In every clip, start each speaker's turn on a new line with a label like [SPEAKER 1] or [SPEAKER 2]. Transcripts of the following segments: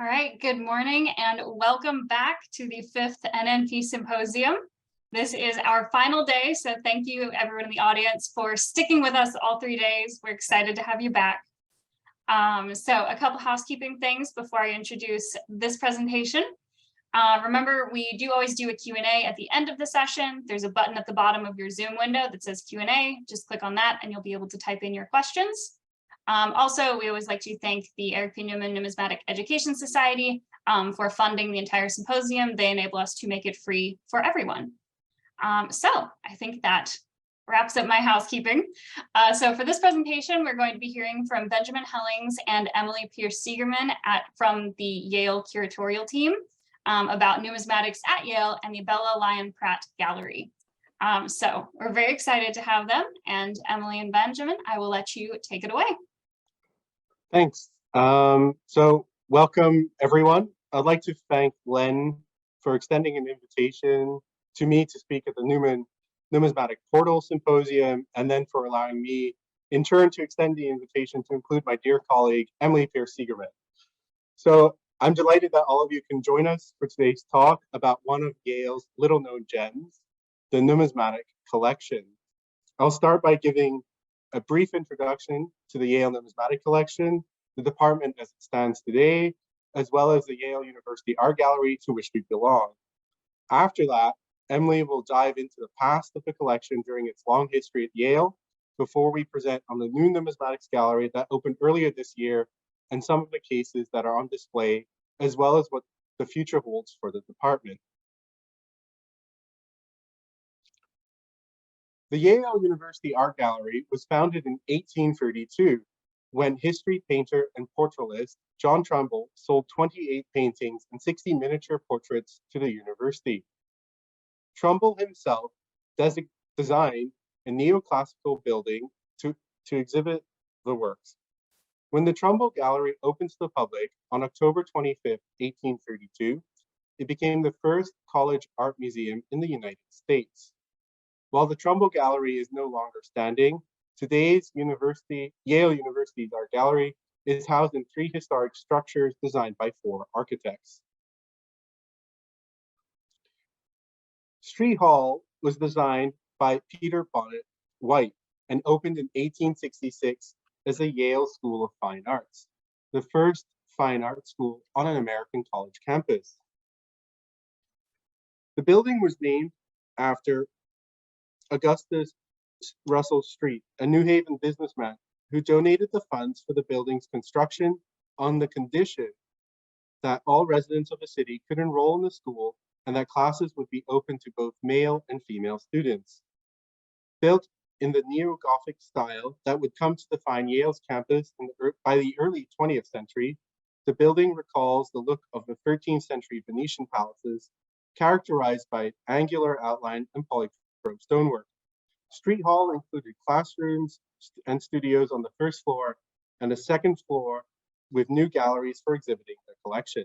[SPEAKER 1] All right, good morning and welcome back to the 5th NNP Symposium. This is our final day, so thank you everyone in the audience for sticking with us all 3 days. We're excited to have you back. So a couple housekeeping things before I introduce this presentation. Remember, we do always do a Q&A at the end of the session. There's a button at the bottom of your Zoom window that says Q&A. Just click on that and you'll be able to type in your questions. Also, we always like to thank the Eric P. Newman Numismatic Education Society for funding the entire symposium. They enable us to make it free for everyone. So I think that wraps up my housekeeping. So for this presentation, we're going to be hearing from Benjamin Hellings and Emily Pearce Seigerman from the Yale curatorial team about numismatics at Yale and the Bela, Lyon, Pratt Gallery. So we're very excited to have them, and Emily and Benjamin, I will let you take it away.
[SPEAKER 2] Thanks. So welcome, everyone. I'd like to thank Len for extending an invitation to me to speak at the Newman Numismatic Portal Symposium, and then for allowing me, in turn, to extend the invitation to include my dear colleague, Emily Pearce Seigerman. So I'm delighted that all of you can join us for today's talk about one of Yale's little-known gems, the numismatic collection. I'll start by giving a brief introduction to the Yale Numismatic Collection, the department as it stands today, as well as the Yale University Art Gallery to which we belong. After that, Emily will dive into the past of the collection during its long history at Yale, before we present on the new Numismatics Gallery that opened earlier this year and some of the cases that are on display, as well as what the future holds for the department. The Yale University Art Gallery was founded in 1832 when history painter and portraitist John Trumbull sold 28 paintings and 60 miniature portraits to the university. Trumbull himself designed a neoclassical building to exhibit the works. When the Trumbull Gallery opened to the public on October 25, 1832, it became the first college art museum in the United States. While the Trumbull Gallery is no longer standing, today's Yale University's Art Gallery is housed in 3 historic structures designed by 4 architects. Street Hall was designed by Peter Bonnet White and opened in 1866 as the Yale School of Fine Arts, the first fine arts school on an American college campus. The building was named after Augustus Russell Street, a New Haven businessman who donated the funds for the building's construction on the condition that all residents of the city could enroll in the school and that classes would be open to both male and female students. Built in the neo-Gothic style that would come to define Yale's campus by the early 20th century, the building recalls the look of the 13th century Venetian palaces, characterized by angular outline and polychrome stonework. Street Hall included classrooms and studios on the first floor and a second floor with new galleries for exhibiting the collection.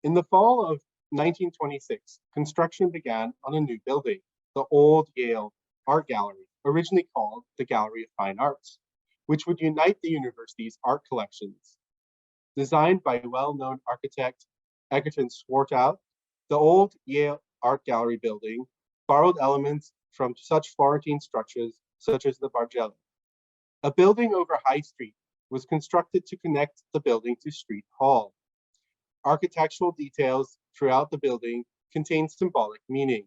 [SPEAKER 2] In the fall of 1926, construction began on a new building, the old Yale Art Gallery, originally called the Gallery of Fine Arts, which would unite the university's art collections. Designed by well-known architect Egerton Swarthout, the old Yale Art Gallery building borrowed elements from such Florentine structures such as the Bargello. A building over High Street was constructed to connect the building to Street Hall. Architectural details throughout the building contain symbolic meaning.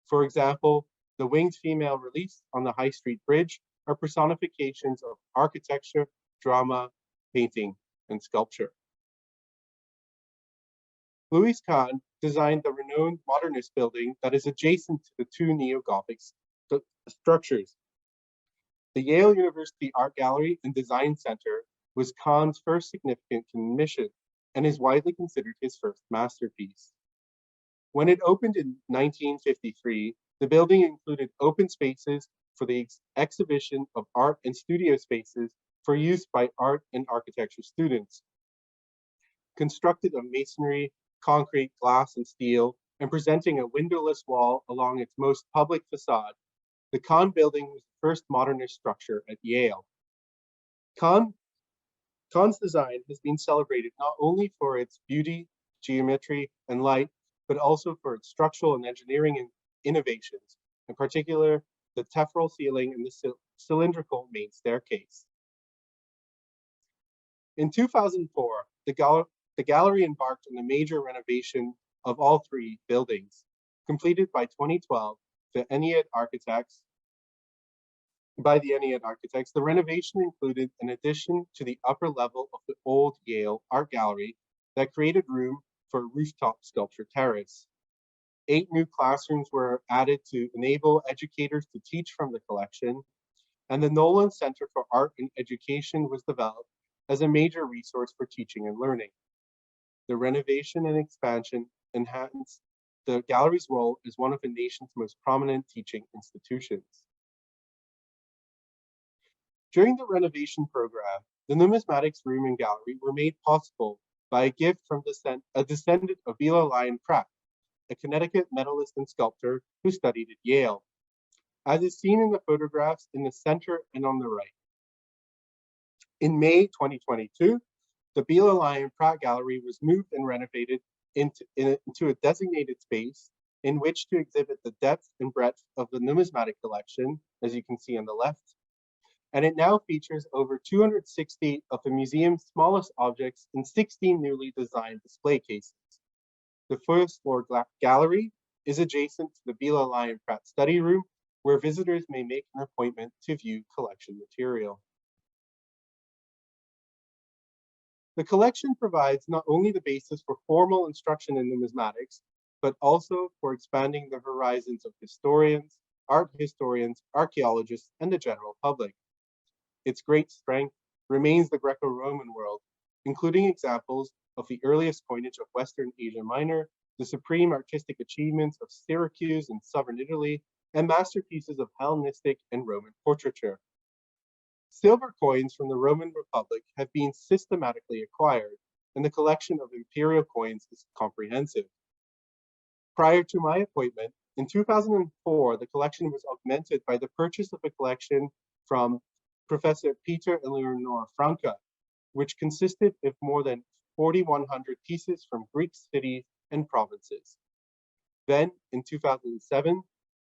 [SPEAKER 2] For example, the winged female reliefs on the High Street Bridge are personifications of architecture, drama, painting, and sculpture. Louis Kahn designed the renowned modernist building that is adjacent to the 2 neo-Gothic structures. The Yale University Art Gallery and Design Center was Kahn's first significant commission and is widely considered his first masterpiece. When it opened in 1953, the building included open spaces for the exhibition of art and studio spaces for use by art and architecture students. Constructed of masonry, concrete, glass, and steel, and presenting a windowless wall along its most public facade, the Kahn building was the first modernist structure at Yale. Kahn Kahn's design has been celebrated not only for its beauty, geometry, and light, but also for its structural and engineering innovations, in particular, the tephral ceiling and the cylindrical main staircase. In 2004, the gallery embarked on a major renovation of all three buildings. Completed by 2012, by the Ennead architects, the renovation included an addition to the upper level of the old Yale Art Gallery that created room for a rooftop sculpture terrace. 8 new classrooms were added to enable educators to teach from the collection, and the Nolan Center for Art and Education was developed as a major resource for teaching and learning. The renovation and expansion enhanced the gallery's role as one of the nation's most prominent teaching institutions. During the renovation program, the Numismatics room and gallery were made possible by a gift from a descendant of Bela, Lyon, Pratt, a Connecticut medalist and sculptor who studied at Yale, as is seen in the photographs in the center and on the right. In May 2022, the Bela, Lyon, Pratt Gallery was moved and renovated into a designated space in which to exhibit the depth and breadth of the numismatic collection, as you can see on the left. And it now features over 260 of the museum's smallest objects in 16 newly designed display cases. The first floor gallery is adjacent to the Bela, Lyon, Pratt study room, where visitors may make an appointment to view collection material. The collection provides not only the basis for formal instruction in numismatics, but also for expanding the horizons of historians, art historians, archaeologists, and the general public. Its great strength remains the Greco-Roman world, including examples of the earliest coinage of Western Asia Minor, the supreme artistic achievements of Syracuse and southern Italy, and masterpieces of Hellenistic and Roman portraiture. Silver coins from the Roman Republic have been systematically acquired, and the collection of imperial coins is comprehensive. Prior to my appointment, in 2004, the collection was augmented by the purchase of a collection from Professor Peter and Leonora Franca, which consisted of more than 4,100 pieces from Greek cities and provinces. Then, in 2007,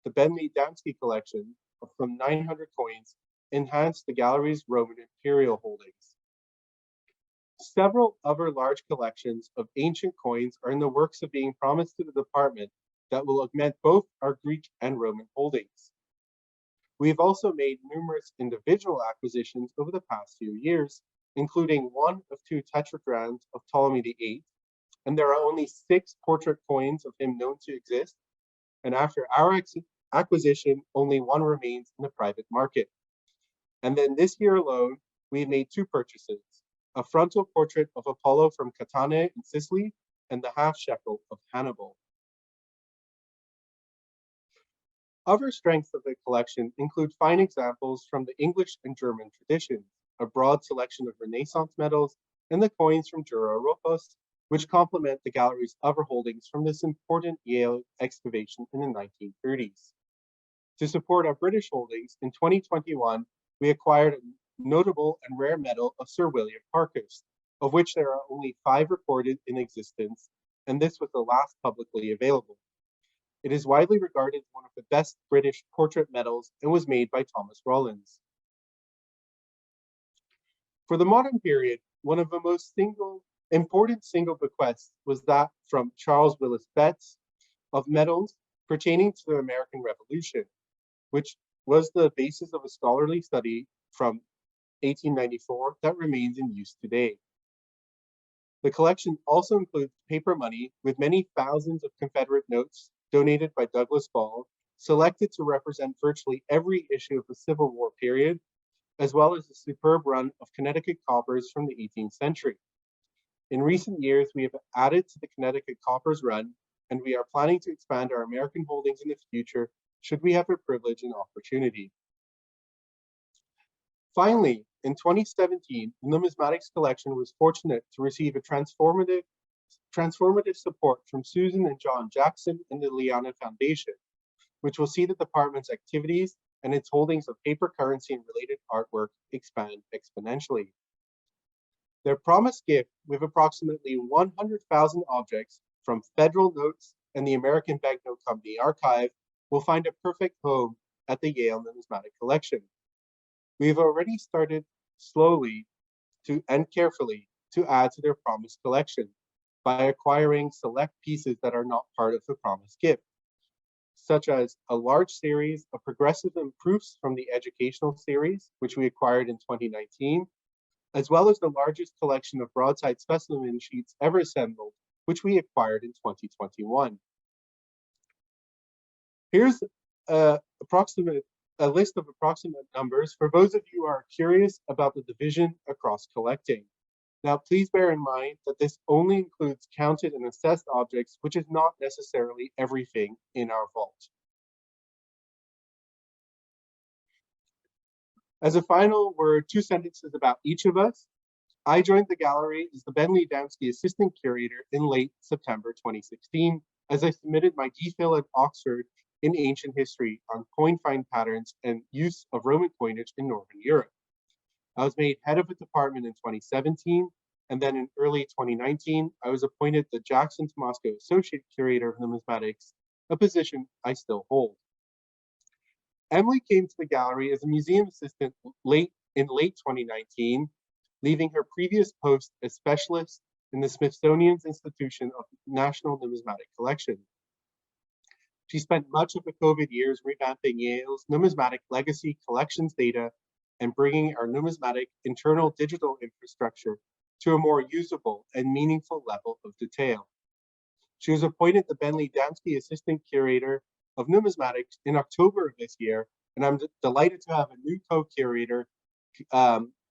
[SPEAKER 2] the Bentley Damsky collection of some 900 coins enhanced the gallery's Roman imperial holdings. Several other large collections of ancient coins are in the works of being promised to the department that will augment both our Greek and Roman holdings. We have also made numerous individual acquisitions over the past few years, including one of 2 tetradrachms of Ptolemy VIII, and there are only 6 portrait coins of him known to exist, and after our acquisition, only 1 remains in the private market. And then this year alone, we have made 2 purchases, a frontal portrait of Apollo from Catane in Sicily, and the half shekel of Hannibal. Other strengths of the collection include fine examples from the English and German traditions, a broad selection of Renaissance medals, and the coins from Jura Europos, which complement the gallery's other holdings from this important Yale excavation in the 1930s. To support our British holdings, in 2021, we acquired a notable and rare medal of Sir William Parkhurst, of which there are only 5 recorded in existence, and this was the last publicly available. It is widely regarded as one of the best British portrait medals and was made by Thomas Rollins. For the modern period, one of the most important single bequests was that from Charles Willis Betts of medals pertaining to the American Revolution, which was the basis of a scholarly study from 1894 that remains in use today. The collection also includes paper money with many thousands of Confederate notes donated by Douglas Ball, selected to represent virtually every issue of the Civil War period, as well as a superb run of Connecticut coppers from the 18th century. In recent years, we have added to the Connecticut coppers run, and we are planning to expand our American holdings in the future should we have the privilege and opportunity. Finally, in 2017, the Numismatics collection was fortunate to receive a transformative support from Susan and John Jackson and the Lyon Foundation, which will see the department's activities and its holdings of paper currency and related artwork expand exponentially. Their promised gift, with approximately 100,000 objects from federal notes and the American Banknote Company archive, will find a perfect home at the Yale Numismatic Collection. We have already started slowly and carefully to add to their promised collection by acquiring select pieces that are not part of the promised gift, such as a large series of progressive proofs from the educational series, which we acquired in 2019, as well as the largest collection of broadside specimen sheets ever assembled, which we acquired in 2021. Here's a list of approximate numbers for those of you who are curious about the division across collecting. Now, please bear in mind that this only includes counted and assessed objects, which is not necessarily everything in our vault. As a final word, 2 sentences about each of us. I joined the gallery as the Ben Downsky Assistant Curator in late September 2016, as I submitted my DPhil at Oxford in ancient history on coin find patterns and use of Roman coinage in Northern Europe. I was made head of a department in 2017, and then in early 2019, I was appointed the Jackson Tomasco Associate Curator of Numismatics, a position I still hold. Emily came to the gallery as a museum assistant in late 2019, leaving her previous post as specialist in the Smithsonian's Institution of National Numismatic Collection. She spent much of the COVID years revamping Yale's numismatic legacy collections data and bringing our numismatic internal digital infrastructure to a more usable and meaningful level of detail. She was appointed the Ben Downsky Assistant Curator of Numismatics in October of this year, and I'm delighted to have a new co-curator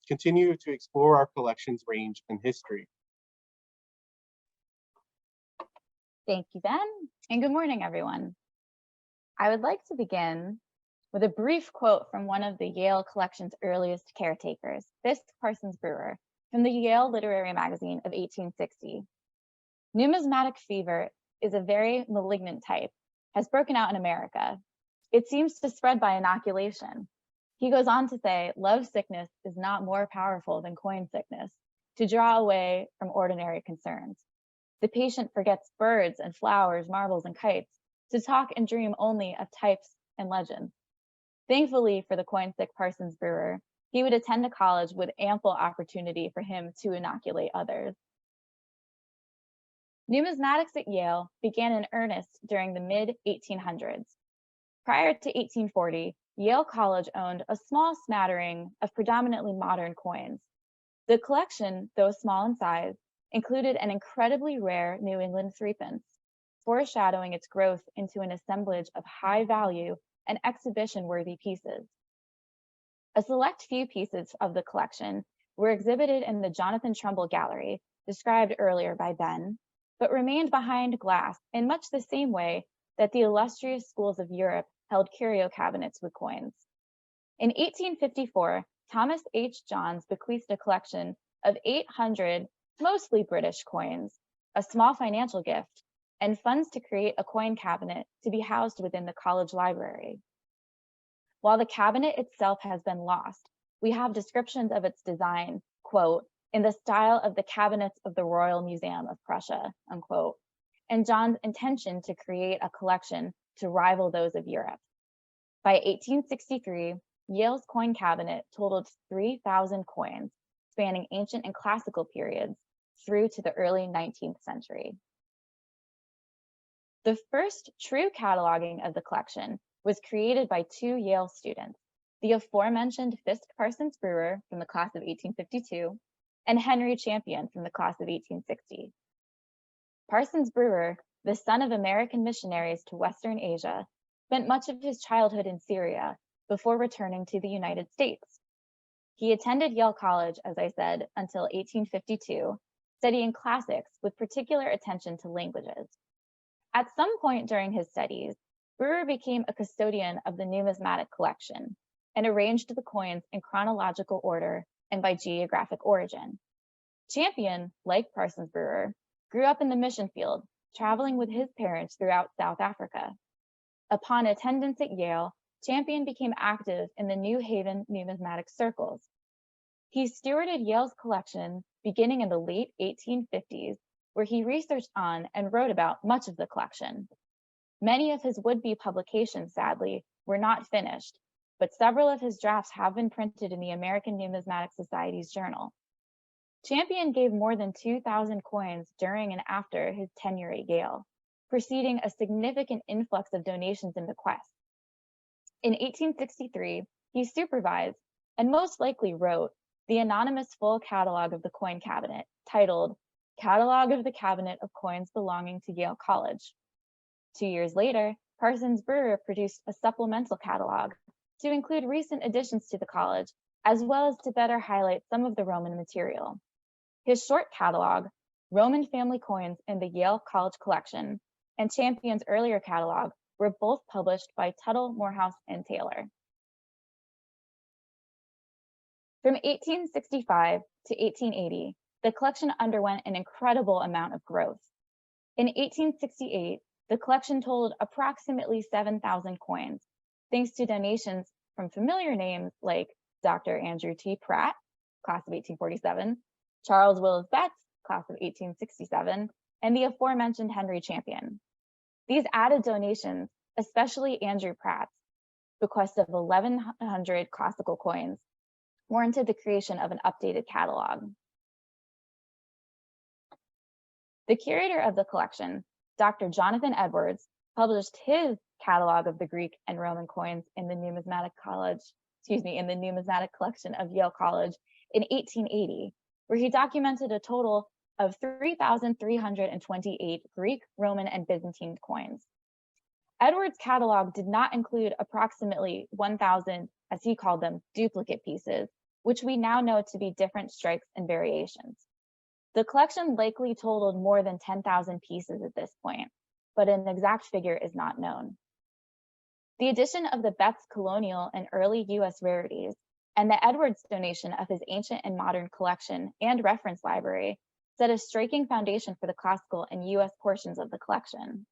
[SPEAKER 2] continue to explore our collection's range and history.
[SPEAKER 3] Thank you, Ben, and good morning, everyone. I would like to begin with a brief quote from one of the Yale collection's earliest caretakers, Fisk Parsons Brewer, from the Yale Literary Magazine of 1860. Numismatic fever is a very malignant type, has broken out in America. It seems to spread by inoculation. He goes on to say, love sickness is not more powerful than coin sickness, to draw away from ordinary concerns. The patient forgets birds and flowers, marbles and kites, to talk and dream only of types and legends. Thankfully for the coin-sick Parsons Brewer, he would attend a college with ample opportunity for him to inoculate others. Numismatics at Yale began in earnest during the mid-1800s. Prior to 1840, Yale College owned a small smattering of predominantly modern coins. The collection, though small in size, included an incredibly rare New England threepence, foreshadowing its growth into an assemblage of high value and exhibition-worthy pieces. A select few pieces of the collection were exhibited in the Jonathan Trumbull Gallery, described earlier by Ben, but remained behind glass in much the same way that the illustrious schools of Europe held curio cabinets with coins. In 1854, Thomas H. Johns bequeathed a collection of 800 mostly British coins, a small financial gift, and funds to create a coin cabinet to be housed within the college library. While the cabinet itself has been lost, we have descriptions of its design, quote, in the style of the cabinets of the Royal Museum of Prussia, unquote, and John's intention to create a collection to rival those of Europe. By 1863, Yale's coin cabinet totaled 3,000 coins, spanning ancient and classical periods through to the early 19th century. The first true cataloging of the collection was created by 2 Yale students, the aforementioned Fisk Parsons Brewer from the class of 1852 and Henry Champion from the class of 1860. Parsons Brewer, the son of American missionaries to Western Asia, spent much of his childhood in Syria before returning to the United States. He attended Yale College, as I said, until 1852, studying classics with particular attention to languages. At some point during his studies, Brewer became a custodian of the numismatic collection and arranged the coins in chronological order and by geographic origin. Champion, like Parsons Brewer, grew up in the mission field, traveling with his parents throughout South Africa. Upon attendance at Yale, Champion became active in the New Haven numismatic circles. He stewarded Yale's collection beginning in the late 1850s, where he researched on and wrote about much of the collection. Many of his would-be publications, sadly, were not finished, but several of his drafts have been printed in the American Numismatic Society's journal. Champion gave more than 2,000 coins during and after his tenure at Yale, preceding a significant influx of donations and bequests. In 1863, he supervised and most likely wrote the anonymous full catalog of the coin cabinet, titled Catalog of the Cabinet of Coins Belonging to Yale College. 2 years later, Parsons Brewer produced a supplemental catalog to include recent additions to the college, as well as to better highlight some of the Roman material. His short catalog, Roman Family Coins in the Yale College Collection, and Champion's earlier catalog were both published by Tuttle, Morehouse, and Taylor. From 1865 to 1880, the collection underwent an incredible amount of growth. In 1868, the collection totaled approximately 7,000 coins, thanks to donations from familiar names like Dr. Andrew T. Pratt, class of 1847, Charles Willis Betts, class of 1867, and the aforementioned Henry Champion. These added donations, especially Andrew Pratt's bequest of 1,100 classical coins, warranted the creation of an updated catalog. The curator of the collection, Dr. Jonathan Edwards, published his catalog of the Greek and Roman coins in the Numismatic collection of Yale College in 1880, where he documented a total of 3,328 Greek, Roman, and Byzantine coins. Edwards' catalog did not include approximately 1,000, as he called them, duplicate pieces, which we now know to be different strikes and variations. The collection likely totaled more than 10,000 pieces at this point, but an exact figure is not known. The addition of the Betts colonial and early US rarities and the Edwards donation of his ancient and modern collection and reference library set a striking foundation for the classical and US portions of the collection.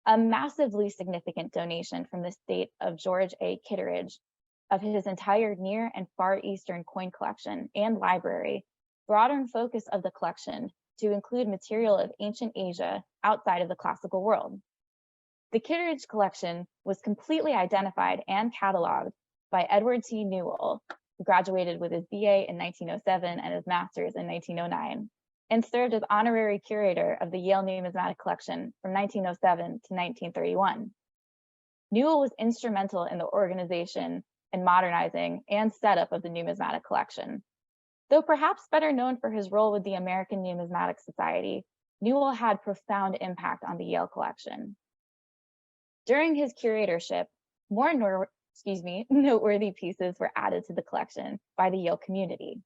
[SPEAKER 3] A massively significant donation from the state of George A. Kitteridge of his entire Near and Far Eastern coin collection and library broadened focus of the collection to include material of ancient Asia outside of the classical world. The Kitteridge collection was completely identified and cataloged by Edward T. Newell, who graduated with his BA in 1907 and his master's in 1909, and served as honorary curator of the Yale Numismatic Collection from 1907 to 1931. Newell was instrumental in the organization and modernizing and setup of the numismatic collection. Though perhaps better known for his role with the American Numismatic Society, Newell had profound impact on the Yale collection. During his curatorship, more noteworthy pieces were added to the collection by the Yale community.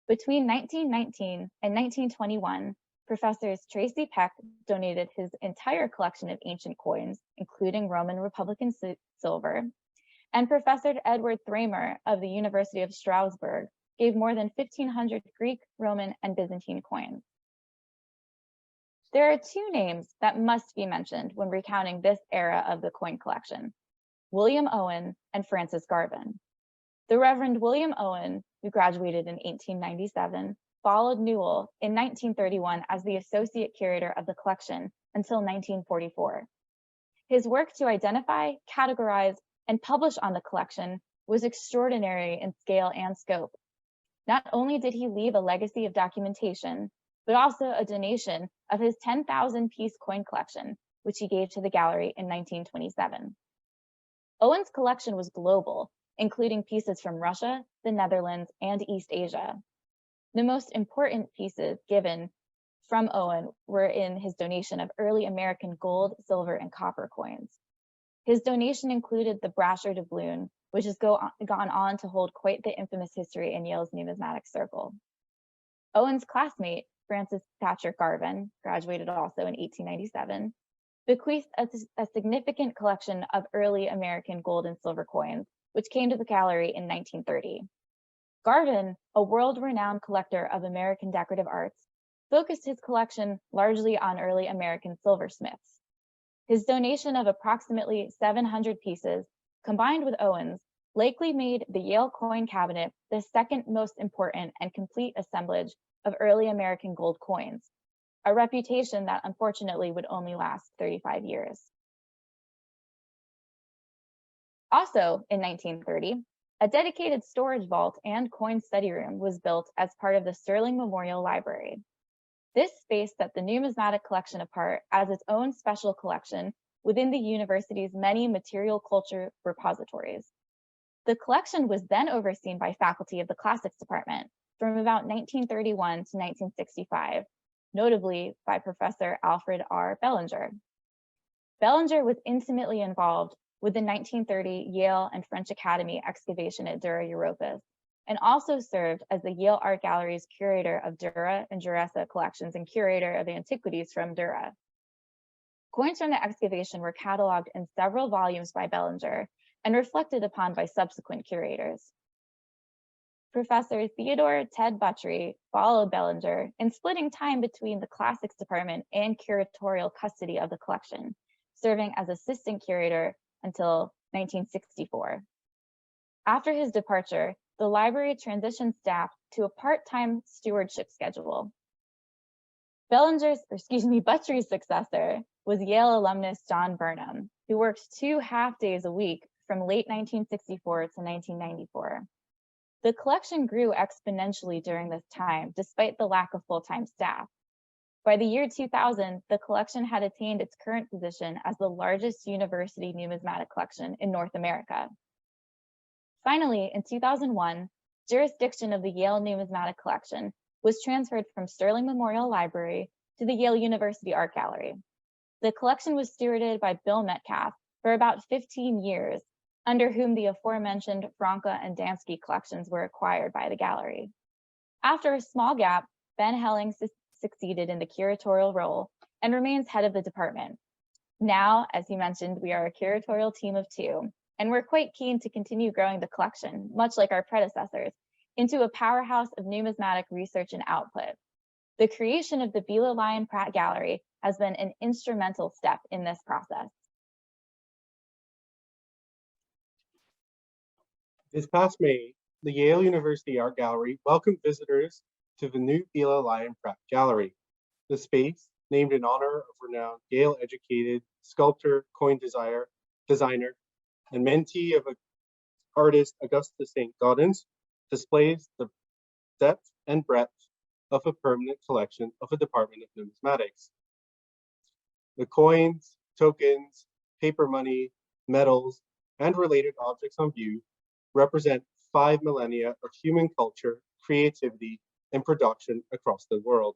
[SPEAKER 3] Between 1919 and 1921, Professors Tracy Peck donated his entire collection of ancient coins, including Roman Republican silver, and Professor Edward Thramer of the University of Strasbourg gave more than 1,500 Greek, Roman, and Byzantine coins. There are two names that must be mentioned when recounting this era of the coin collection: William Owen and Francis Garvin. The Reverend William Owen, who graduated in 1897, followed Newell in 1931 as the associate curator of the collection until 1944. His work to identify, categorize, and publish on the collection was extraordinary in scale and scope. Not only did he leave a legacy of documentation, but also a donation of his 10,000-piece coin collection, which he gave to the gallery in 1927. Owen's collection was global, including pieces from Russia, the Netherlands, and East Asia. The most important pieces given from Owen were in his donation of early American gold, silver, and copper coins. His donation included the brasher doubloon, which has gone on to hold quite the infamous history in Yale's numismatic circle. Owen's classmate, Francis Patrick Garvin, graduated also in 1897, bequeathed a significant collection of early American gold and silver coins, which came to the gallery in 1930. Garvin, a world-renowned collector of American decorative arts, focused his collection largely on early American silversmiths. His donation of approximately 700 pieces, combined with Owen's, likely made the Yale coin cabinet the second most important and complete assemblage of early American gold coins, a reputation that unfortunately would only last 35 years. Also in 1930, a dedicated storage vault and coin study room was built as part of the Sterling Memorial Library. This space set the numismatic collection apart as its own special collection within the university's many material culture repositories. The collection was then overseen by faculty of the classics department from about 1931 to 1965, notably by Professor Alfred R. Bellinger. Bellinger was intimately involved with the 1930 Yale and French Academy excavation at Dura Europos, and also served as the Yale Art Gallery's curator of Dura and Jurasa collections and curator of antiquities from Dura. Coins from the excavation were cataloged in several volumes by Bellinger and reflected upon by subsequent curators. Professor Theodore Ted Buttrey followed Bellinger in splitting time between the classics department and curatorial custody of the collection, serving as assistant curator until 1964. After his departure, the library transitioned staff to a part-time stewardship schedule. Buttrey's successor was Yale alumnus John Burnham, who worked 2 half-days a week from late 1964 to 1994. The collection grew exponentially during this time, despite the lack of full-time staff. By the year 2000, the collection had attained its current position as the largest university numismatic collection in North America. Finally, in 2001, jurisdiction of the Yale Numismatic Collection was transferred from Sterling Memorial Library to the Yale University Art Gallery. The collection was stewarded by Bill Metcalf for about 15 years, under whom the aforementioned Franca and Dansky collections were acquired by the gallery. After a small gap, Ben Hellings succeeded in the curatorial role and remains head of the department. Now, as he mentioned, we are a curatorial team of 2, and we're quite keen to continue growing the collection, much like our predecessors, into a powerhouse of numismatic research and output. The creation of the Bela, Lyon, Pratt Gallery has been an instrumental step in this process.
[SPEAKER 2] This past May, the Yale University Art Gallery welcomed visitors to the new Bela, Lyon, Pratt Gallery. The space, named in honor of renowned Yale-educated sculptor, coin designer, and mentee of artist Augusta St. Gaudens, displays the depth and breadth of a permanent collection of a Department of Numismatics. The coins, tokens, paper money, metals, and related objects on view represent 5 millennia of human culture, creativity, and production across the world.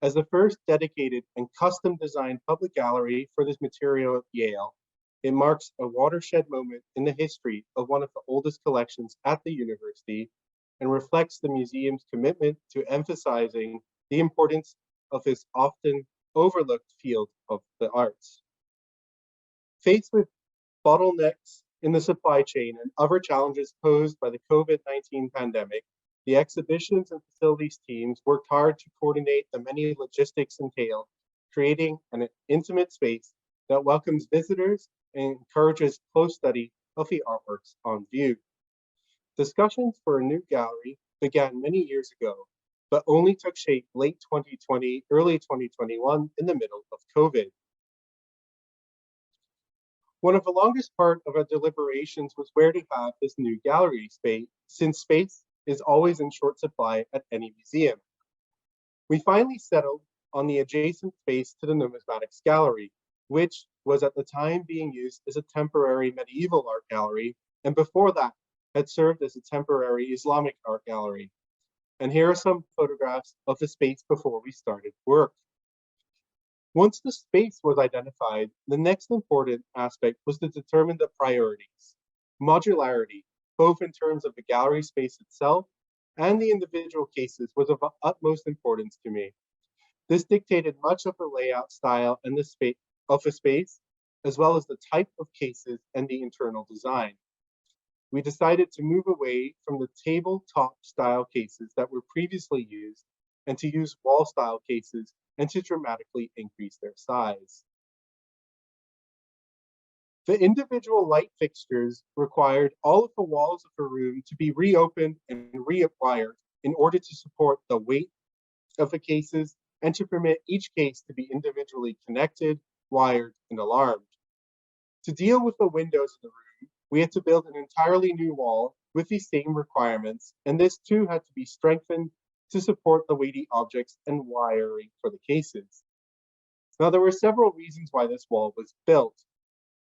[SPEAKER 2] As the first dedicated and custom-designed public gallery for this material at Yale, it marks a watershed moment in the history of one of the oldest collections at the university and reflects the museum's commitment to emphasizing the importance of this often overlooked field of the arts. Faced with bottlenecks in the supply chain and other challenges posed by the COVID-19 pandemic, the exhibitions and facilities teams worked hard to coordinate the many logistics entailed, creating an intimate space that welcomes visitors and encourages close study of the artworks on view. Discussions for a new gallery began many years ago, but only took shape late 2020, early 2021 in the middle of COVID. One of the longest part of our deliberations was where to have this new gallery space, since space is always in short supply at any museum. We finally settled on the adjacent space to the Numismatics Gallery, which was at the time being used as a temporary medieval art gallery, and before that had served as a temporary Islamic art gallery. And here are some photographs of the space before we started work. Once the space was identified, the next important aspect was to determine the priorities. Modularity, both in terms of the gallery space itself and the individual cases, was of utmost importance to me. This dictated much of the layout style and the space of the space, as well as the type of cases and the internal design. We decided to move away from the tabletop style cases that were previously used and to use wall style cases and to dramatically increase their size. The individual light fixtures required all of the walls of the room to be reopened and rewired in order to support the weight of the cases and to permit each case to be individually connected, wired, and alarmed. To deal with the windows in the room, we had to build an entirely new wall with these same requirements, and this too had to be strengthened to support the weighty objects and wiring for the cases. Now, there were several reasons why this wall was built.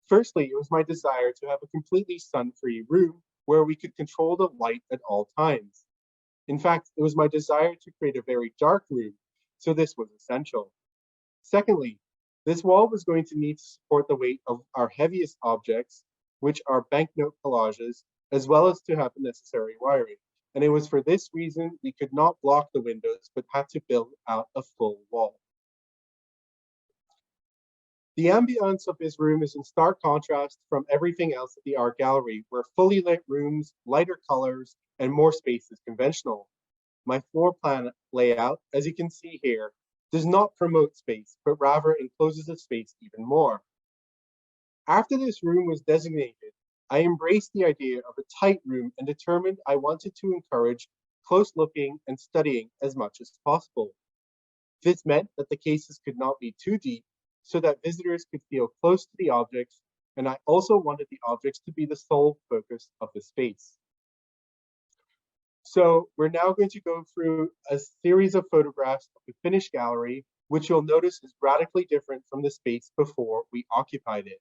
[SPEAKER 2] Firstly, it was my desire to have a completely sun-free room where we could control the light at all times. In fact, it was my desire to create a very dark room, so this was essential. Secondly, this wall was going to need to support the weight of our heaviest objects, which are banknote collages, as well as to have the necessary wiring. And it was for this reason we could not block the windows, but had to build out a full wall. The ambience of this room is in stark contrast from everything else at the art gallery, where fully lit rooms, lighter colors, and more space is conventional. My floor plan layout, as you can see here, does not promote space, but rather encloses the space even more. After this room was designated, I embraced the idea of a tight room and determined I wanted to encourage close looking and studying as much as possible. This meant that the cases could not be too deep, so that visitors could feel close to the objects, and I also wanted the objects to be the sole focus of the space. So we're now going to go through a series of photographs of the finished gallery, which you'll notice is radically different from the space before we occupied it.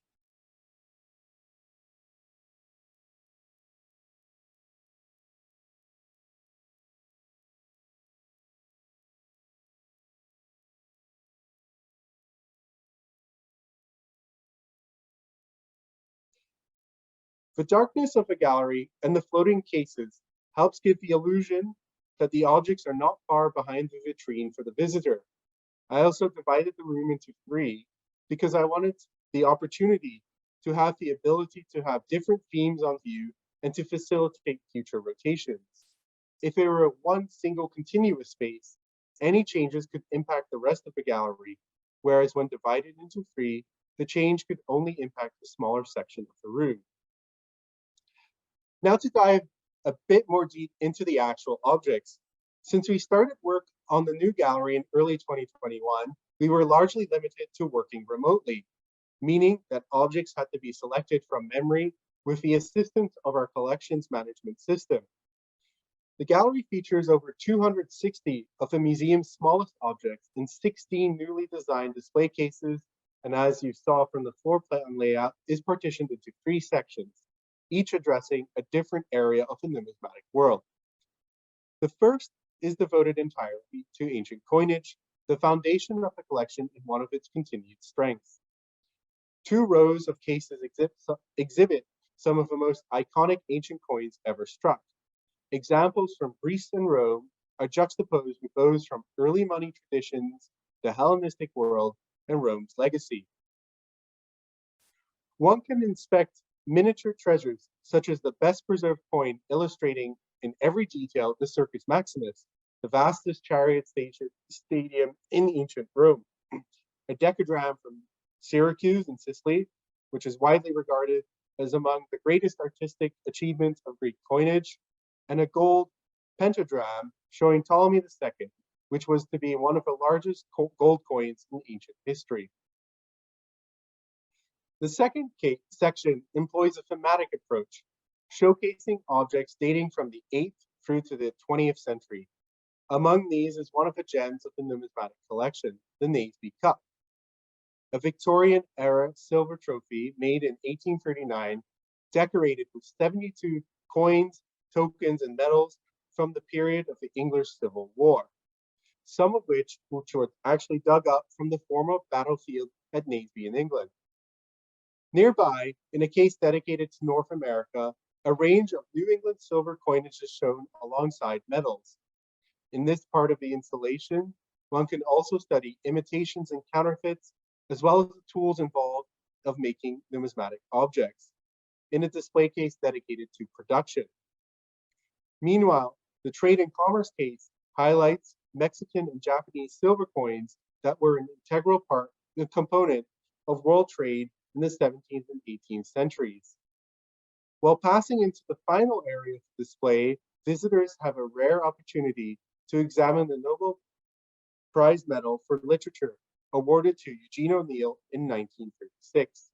[SPEAKER 2] The darkness of the gallery and the floating cases helps give the illusion that the objects are not far behind the vitrine for the visitor. I also divided the room into three because I wanted the opportunity to have the ability to have different themes on view and to facilitate future rotations. If it were one single continuous space, any changes could impact the rest of the gallery, whereas when divided into three, the change could only impact the smaller section of the room. Now to dive a bit more deep into the actual objects. Since we started work on the new gallery in early 2021, we were largely limited to working remotely, meaning that objects had to be selected from memory with the assistance of our collections management system. The gallery features over 260 of the museum's smallest objects in 16 newly designed display cases, and as you saw from the floor plan layout, is partitioned into three sections, each addressing a different area of the numismatic world. The first is devoted entirely to ancient coinage, the foundation of the collection and one of its continued strengths. Two rows of cases exhibit some of the most iconic ancient coins ever struck. Examples from Greece and Rome are juxtaposed with those from early money traditions, the Hellenistic world, and Rome's legacy. One can inspect miniature treasures, such as the best preserved coin illustrating in every detail the Circus Maximus, the vastest chariot stadium in ancient Rome, a decadrama from Syracuse in Sicily, which is widely regarded as among the greatest artistic achievements of Greek coinage, and a gold pentagram showing Ptolemy II, which was to be one of the largest gold coins in ancient history. The second section employs a thematic approach, showcasing objects dating from the 8th through to the 20th century. Among these is one of the gems of the numismatic collection, the Naseby Cup, a Victorian-era silver trophy made in 1839, decorated with 72 coins, tokens, and medals from the period of the English Civil War, some of which were actually dug up from the former battlefield at Naseby in England. Nearby, in a case dedicated to North America, a range of New England silver coinage is shown alongside medals. In this part of the installation, one can also study imitations and counterfeits, as well as the tools involved of making numismatic objects, in a display case dedicated to production. Meanwhile, the trade and commerce case highlights Mexican and Japanese silver coins that were an integral component of world trade in the 17th and 18th centuries. While passing into the final area of the display, visitors have a rare opportunity to examine the Nobel Prize Medal for Literature, awarded to Eugene O'Neill in 1936.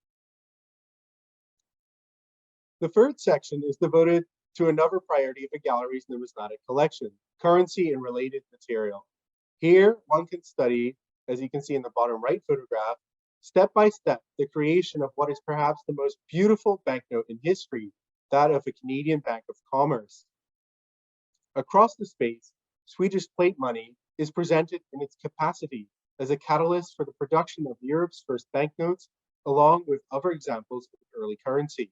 [SPEAKER 2] The third section is devoted to another priority of a gallery's numismatic collection, currency and related material. Here, one can study, as you can see in the bottom right photograph, step by step, the creation of what is perhaps the most beautiful banknote in history, that of a Canadian Bank of Commerce. Across the space, Swedish plate money is presented in its capacity as a catalyst for the production of Europe's first banknotes, along with other examples of early currency.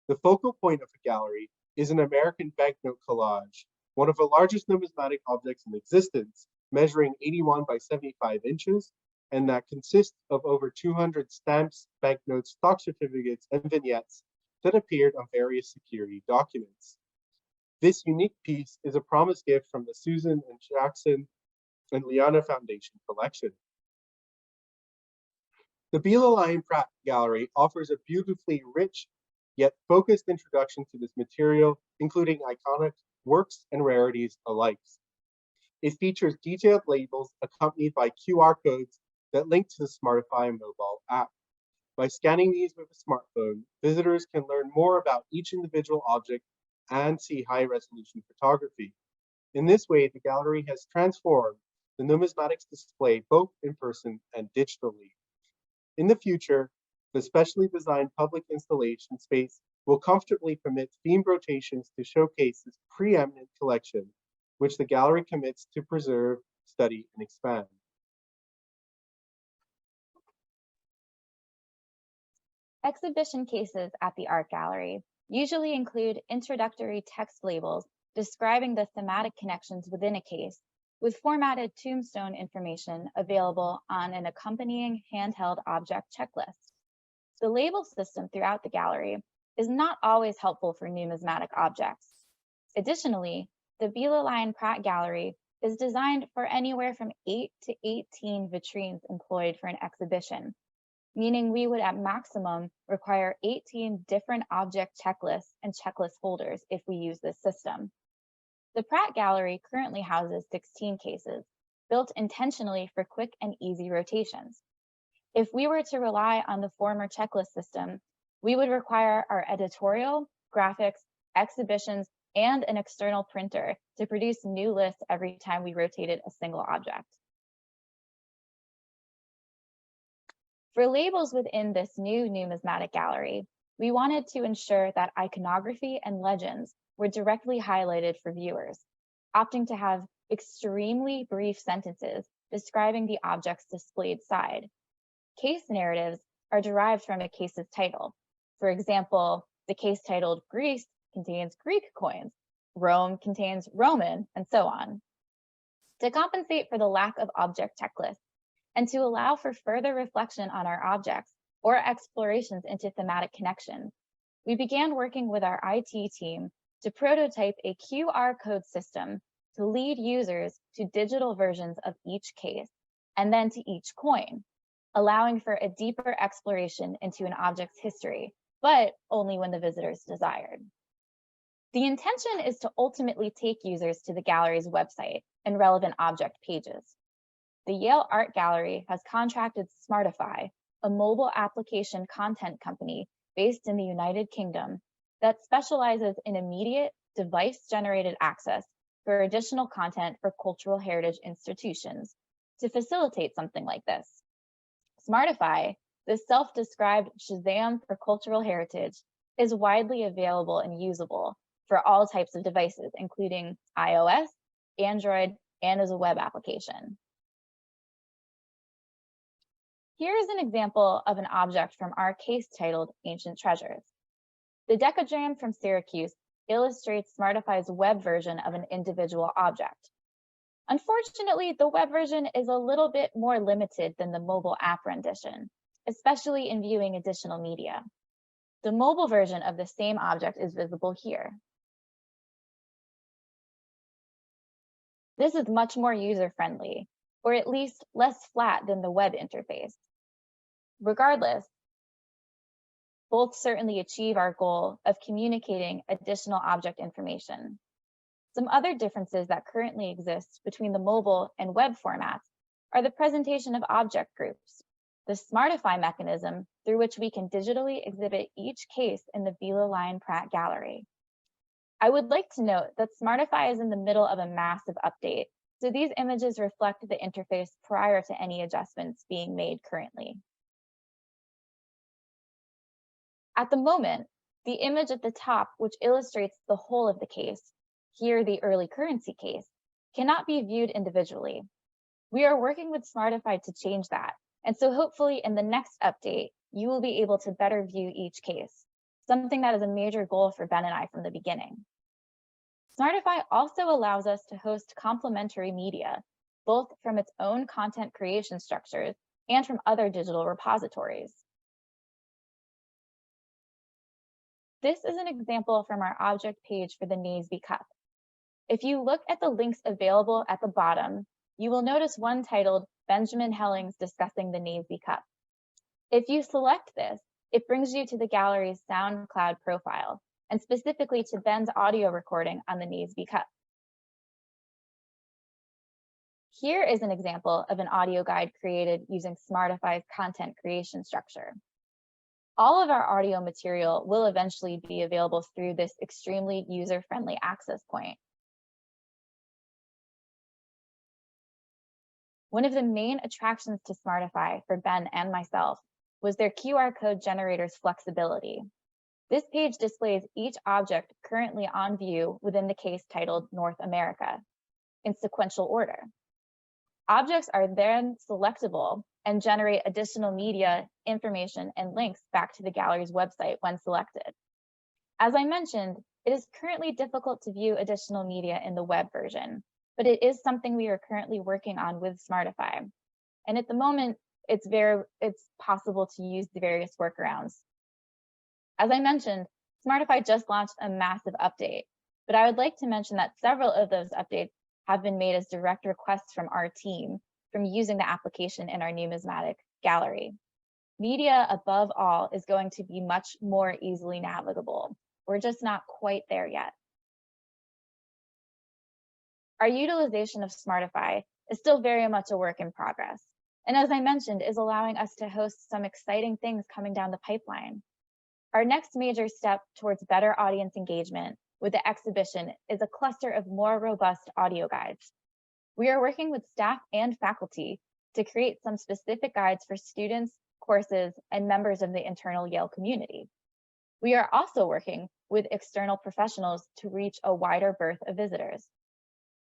[SPEAKER 2] The focal point of the gallery is an American banknote collage, one of the largest numismatic objects in existence, measuring 81 by 75 inches, and that consists of over 200 stamps, banknotes, stock certificates, and vignettes that appeared on various security documents. This unique piece is a promised gift from the Susan and Jackson and Lyon Foundation collection. The Bela, Lyon, Pratt Gallery offers a beautifully rich yet focused introduction to this material, including iconic works and rarities alike. It features detailed labels accompanied by QR codes that link to the Smartify mobile app. By scanning these with a smartphone, visitors can learn more about each individual object and see high-resolution photography. In this way, the gallery has transformed the numismatics display both in person and digitally. In the future, the specially designed public installation space will comfortably permit themed rotations to showcase this preeminent collection, which the gallery commits to preserve, study, and expand.
[SPEAKER 3] Exhibition cases at the art gallery usually include introductory text labels describing the thematic connections within a case, with formatted tombstone information available on an accompanying handheld object checklist. The label system throughout the gallery is not always helpful for numismatic objects. Additionally, the Bela, Lyon, Pratt Gallery is designed for anywhere from 8 to 18 vitrines employed for an exhibition, meaning we would at maximum require 18 different object checklists and checklist holders if we use this system. The Pratt Gallery currently houses 16 cases, built intentionally for quick and easy rotations. If we were to rely on the former checklist system, we would require our editorial, graphics, exhibitions, and an external printer to produce new lists every time we rotated a single object. For labels within this new numismatic gallery, we wanted to ensure that iconography and legends were directly highlighted for viewers, opting to have extremely brief sentences describing the object's displayed side. Case narratives are derived from a case's title. For example, the case titled Greece contains Greek coins, Rome contains Roman, and so on. To compensate for the lack of object checklists, and to allow for further reflection on our objects or explorations into thematic connections, we began working with our IT team to prototype a QR code system to lead users to digital versions of each case and then to each coin, allowing for a deeper exploration into an object's history, but only when the visitors desired. The intention is to ultimately take users to the gallery's website and relevant object pages. The Yale Art Gallery has contracted Smartify, a mobile application content company based in the United Kingdom that specializes in immediate device-generated access for additional content for cultural heritage institutions to facilitate something like this. Smartify, the self-described Shazam for cultural heritage, is widely available and usable for all types of devices, including iOS, Android, and as a web application. Here is an example of an object from our case titled Ancient Treasures. The decagram from Syracuse illustrates Smartify's web version of an individual object. Unfortunately, the web version is a little bit more limited than the mobile app rendition, especially in viewing additional media. The mobile version of the same object is visible here. This is much more user-friendly, or at least less flat than the web interface. Regardless, Both certainly achieve our goal of communicating additional object information. Some other differences that currently exist between the mobile and web formats are the presentation of object groups, the Smartify mechanism through which we can digitally exhibit each case in the Bela, Lyon, Pratt Gallery. I would like to note that Smartify is in the middle of a massive update, so these images reflect the interface prior to any adjustments being made currently. At the moment, the image at the top, which illustrates the whole of the case, here the early currency case, cannot be viewed individually. We are working with Smartify to change that, and so hopefully in the next update, you will be able to better view each case, something that is a major goal for Ben and I from the beginning. Smartify also allows us to host complementary media, both from its own content creation structures and from other digital repositories. This is an example from our object page for the Naseby Cup. If you look at the links available at the bottom, you will notice one titled Benjamin Hellings Discussing the Naseby Cup. If you select this, it brings you to the gallery's SoundCloud profile, and specifically to Ben's audio recording on the Naseby Cup. Here is an example of an audio guide created using Smartify's content creation structure. All of our audio material will eventually be available through this extremely user-friendly access point. One of the main attractions to Smartify for Ben and myself was their QR code generator's flexibility. This page displays each object currently on view within the case titled North America in sequential order. Objects are then selectable and generate additional media, information, and links back to the gallery's website when selected. As I mentioned, it is currently difficult to view additional media in the web version, but it is something we are currently working on with Smartify. And at the moment, it's possible to use the various workarounds. As I mentioned, Smartify just launched a massive update, but I would like to mention that several of those updates have been made as direct requests from our team from using the application in our Numismatic gallery. Media, above all, is going to be much more easily navigable. We're just not quite there yet. Our utilization of Smartify is still very much a work in progress, and as I mentioned, is allowing us to host some exciting things coming down the pipeline. Our next major step towards better audience engagement with the exhibition is a cluster of more robust audio guides. We are working with staff and faculty to create some specific guides for students, courses, and members of the internal Yale community. We are also working with external professionals to reach a wider berth of visitors.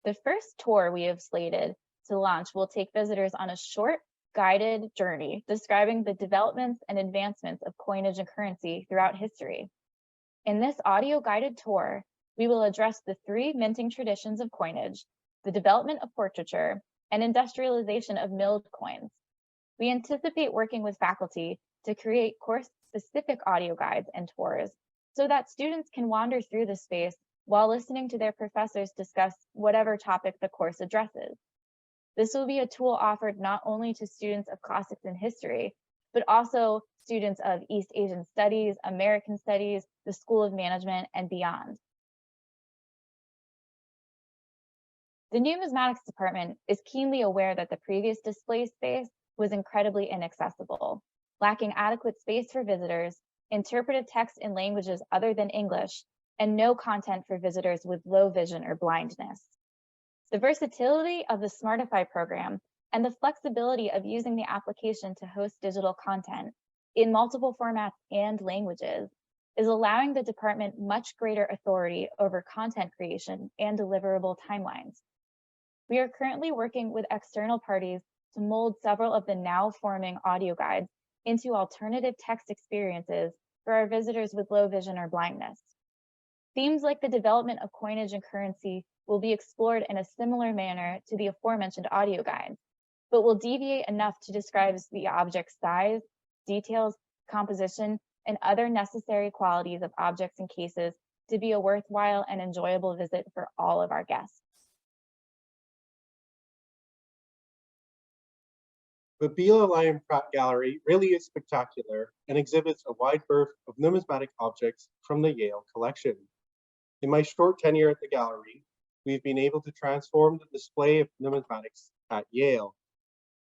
[SPEAKER 3] The first tour we have slated to launch will take visitors on a short, guided journey describing the developments and advancements of coinage and currency throughout history. In this audio guided tour, we will address the three minting traditions of coinage, the development of portraiture, and industrialization of milled coins. We anticipate working with faculty to create course-specific audio guides and tours so that students can wander through the space while listening to their professors discuss whatever topic the course addresses. This will be a tool offered not only to students of classics and history, but also students of East Asian Studies, American Studies, the School of Management, and beyond. The Numismatics department is keenly aware that the previous display space was incredibly inaccessible, lacking adequate space for visitors, interpretive text in languages other than English, and no content for visitors with low vision or blindness. The versatility of the Smartify program and the flexibility of using the application to host digital content in multiple formats and languages is allowing the department much greater authority over content creation and deliverable timelines. We are currently working with external parties to mold several of the now forming audio guides into alternative text experiences for our visitors with low vision or blindness. Themes like the development of coinage and currency will be explored in a similar manner to the aforementioned audio guides, but will deviate enough to describe the object's size, details, composition, and other necessary qualities of objects and cases to be a worthwhile and enjoyable visit for all of our guests.
[SPEAKER 2] But Bela Lyon Pratt Gallery really is spectacular and exhibits a wide berth of numismatic objects from the Yale collection. In my short tenure at the gallery, we've been able to transform the display of numismatics at Yale,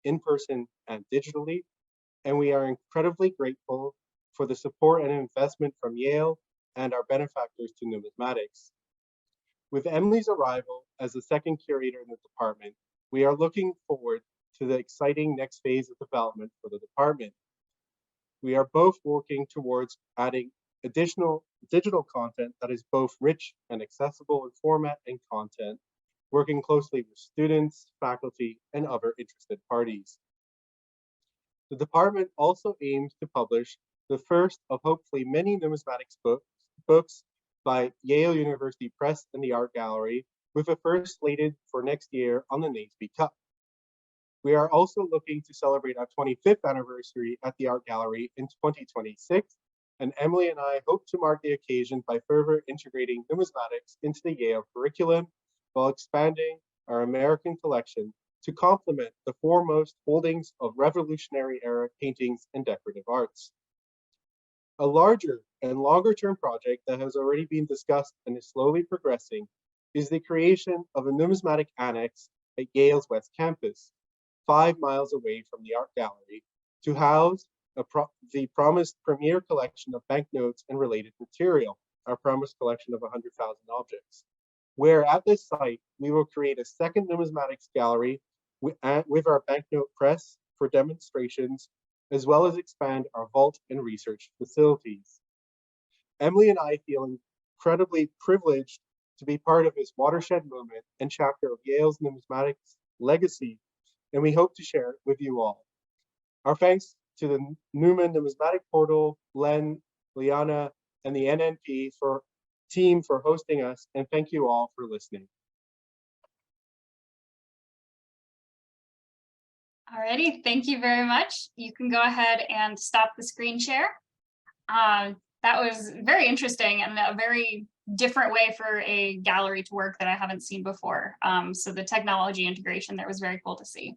[SPEAKER 2] in person and digitally, and we are incredibly grateful for the support and investment from Yale and our benefactors to numismatics. With Emily's arrival as the second curator in the department, we are looking forward to the exciting next phase of development for the department. We are both working towards adding additional digital content that is both rich and accessible in format and content, working closely with students, faculty, and other interested parties. The department also aims to publish the first of hopefully many numismatics books by Yale University Press and the Art Gallery, with a first slated for next year on the Naseby Cup. We are also looking to celebrate our 25th anniversary at the Art Gallery in 2026, and Emily and I hope to mark the occasion by further integrating numismatics into the Yale curriculum while expanding our American collection to complement the foremost holdings of Revolutionary era paintings and decorative arts. A larger and longer-term project that has already been discussed and is slowly progressing is the creation of a numismatic annex at Yale's West Campus, 5 miles away from the Art Gallery, to house the promised premier collection of banknotes and related material, our promised collection of 100,000 objects, where at this site, we will create a second numismatics gallery with our banknote press for demonstrations, as well as expand our vault and research facilities. Emily and I feel incredibly privileged to be part of this watershed moment and chapter of Yale's numismatics legacy, and we hope to share it with you all. Our thanks to the Newman Numismatic Portal, Len, Liana, and the NNP team for hosting us, and thank you all for listening.
[SPEAKER 1] Alrighty, thank you very much. You can go ahead and stop the screen share. That was very interesting and a very different way for a gallery to work that I haven't seen before. So the technology integration there was very cool to see.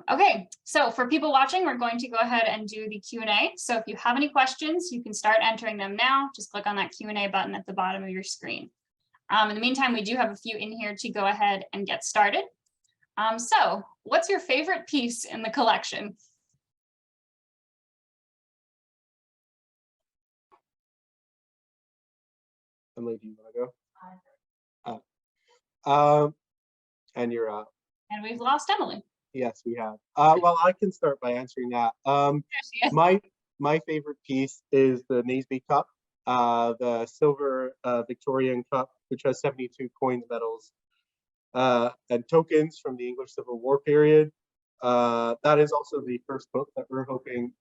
[SPEAKER 1] Okay, so for people watching, we're going to go ahead and do the Q&A. So if you have any questions, you can start entering them now. Just click on that Q&A button at the bottom of your screen. In the meantime, we do have a few in here to go ahead and get started. So what's your favorite piece in the collection?
[SPEAKER 2] Emily, do you want to go? And you're up.
[SPEAKER 1] And we've lost Emily.
[SPEAKER 2] Yes, we have. Well, I can start by answering that. My favorite piece is the Naseby Cup, the silver Victorian cup, which has 72 coins, medals, and tokens from the English Civil War period. That is also the first book that we're hoping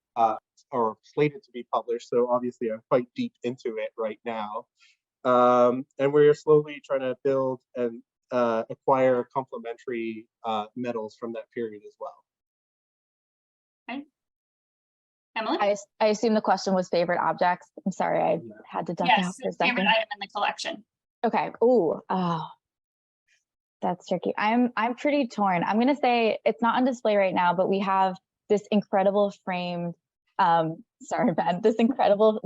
[SPEAKER 2] or slated to be published. So obviously I'm quite deep into it right now. And we're slowly trying to build and acquire complementary medals from that period as well.
[SPEAKER 1] Okay. Emily?
[SPEAKER 3] I assume the question was favorite objects. I'm sorry, I had to duck out for a second.
[SPEAKER 1] Favorite item in the collection.
[SPEAKER 3] Okay. Oh, that's tricky. I'm pretty torn. I'm gonna say it's not on display right now, but we have this incredible framed. Sorry, Ben. This incredible